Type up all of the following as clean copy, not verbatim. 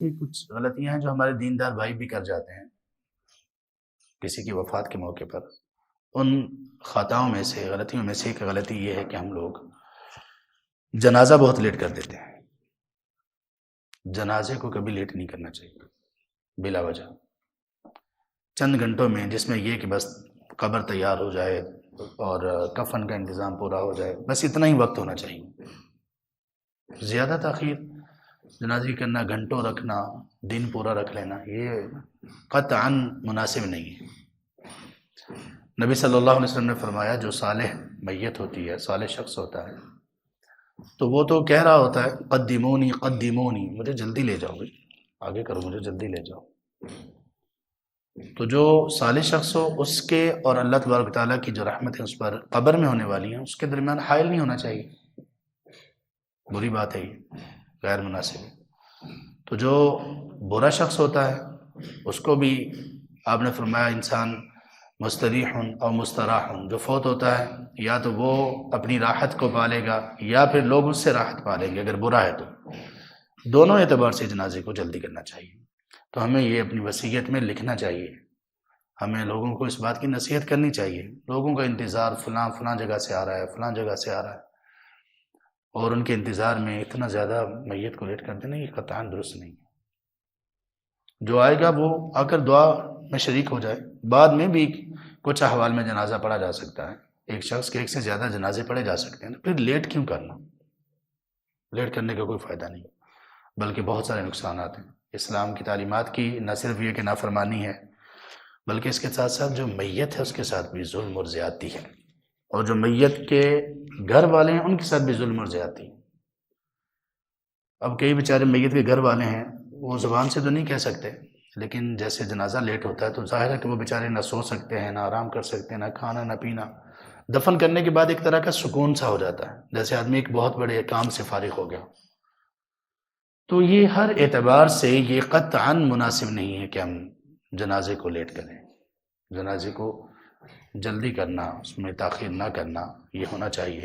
یہ کچھ غلطیاں ہیں جو ہمارے دیندار بھائی بھی کر جاتے ہیں کسی کی وفات کے موقع پر۔ ان خطاؤں میں سے، غلطیوں میں سے ایک غلطی یہ ہے کہ ہم لوگ جنازہ بہت لیٹ کر دیتے ہیں۔ جنازے کو کبھی لیٹ نہیں کرنا چاہیے بلا وجہ، چند گھنٹوں میں، جس میں یہ کہ بس قبر تیار ہو جائے اور کفن کا انتظام پورا ہو جائے، بس اتنا ہی وقت ہونا چاہیے۔ زیادہ تاخیر جنازے کرنا، گھنٹوں رکھنا، دن پورا رکھ لینا، یہ قطعاً مناسب نہیں ہے۔ نبی صلی اللہ علیہ وسلم نے فرمایا جو صالح میت ہوتی ہے، صالح شخص ہوتا ہے، تو وہ تو کہہ رہا ہوتا ہے قدمونی قدمونی، مجھے جلدی لے جاؤ بھائی، آگے کرو، مجھے جلدی لے جاؤ۔ تو جو صالح شخص ہو، اس کے اور اللہ تبارک و تعالیٰ کی جو رحمت ہے اس پر قبر میں ہونے والی ہیں، اس کے درمیان حائل نہیں ہونا چاہیے۔ بری بات ہے، یہ غیر مناسب ہے۔ تو جو برا شخص ہوتا ہے اس کو بھی آپ نے فرمایا انسان مستریح اور مستراح، جو فوت ہوتا ہے یا تو وہ اپنی راحت کو پالے گا یا پھر لوگ اس سے راحت پالیں گے، اگر برا ہے تو دونوں اعتبار سے جنازے کو جلدی کرنا چاہیے۔ تو ہمیں یہ اپنی وصیت میں لکھنا چاہیے، ہمیں لوگوں کو اس بات کی نصیحت کرنی چاہیے۔ لوگوں کا انتظار فلاں فلاں جگہ سے آ رہا ہے، فلاں جگہ سے آ رہا ہے، اور ان کے انتظار میں اتنا زیادہ میت کو لیٹ کر دینا، یہ قطعاً درست نہیں ہے۔ جو آئے گا وہ آ کر دعا میں شریک ہو جائے، بعد میں بھی کچھ احوال میں جنازہ پڑھا جا سکتا ہے، ایک شخص کے ایک سے زیادہ جنازے پڑھے جا سکتے ہیں، پھر لیٹ کیوں کرنا؟ لیٹ کرنے کا کوئی فائدہ نہیں، بلکہ بہت سارے نقصانات ہیں۔ اسلام کی تعلیمات کی نہ صرف یہ کہ نافرمانی ہے، بلکہ اس کے ساتھ ساتھ جو میت ہے اس کے ساتھ بھی ظلم اور زیادتی ہے، اور جو میت کے گھر والے ہیں ان کے ساتھ بھی ظلم اور زیادتی ہے۔ اب کئی بیچارے میت کے گھر والے ہیں، وہ زبان سے تو نہیں کہہ سکتے، لیکن جیسے جنازہ لیٹ ہوتا ہے تو ظاہر ہے کہ وہ بیچارے نہ سو سکتے ہیں، نہ آرام کر سکتے ہیں، نہ کھانا نہ پینا۔ دفن کرنے کے بعد ایک طرح کا سکون سا ہو جاتا ہے، جیسے آدمی ایک بہت بڑے کام سے فارغ ہو گیا۔ تو یہ ہر اعتبار سے یہ قطعاً مناسب نہیں ہے کہ ہم جنازے کو لیٹ کریں۔ جنازے کو جلدی کرنا، اس میں تاخیر نہ کرنا، یہ ہونا چاہیے۔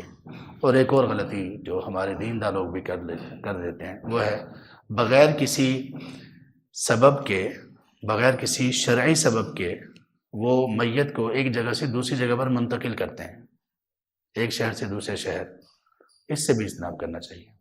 اور ایک اور غلطی جو ہمارے دیندار لوگ بھی کر دیتے ہیں وہ ہے بغیر کسی سبب کے، بغیر کسی شرعی سبب کے وہ میت کو ایک جگہ سے دوسری جگہ پر منتقل کرتے ہیں، ایک شہر سے دوسرے شہر۔ اس سے بھی اجتناب کرنا چاہیے۔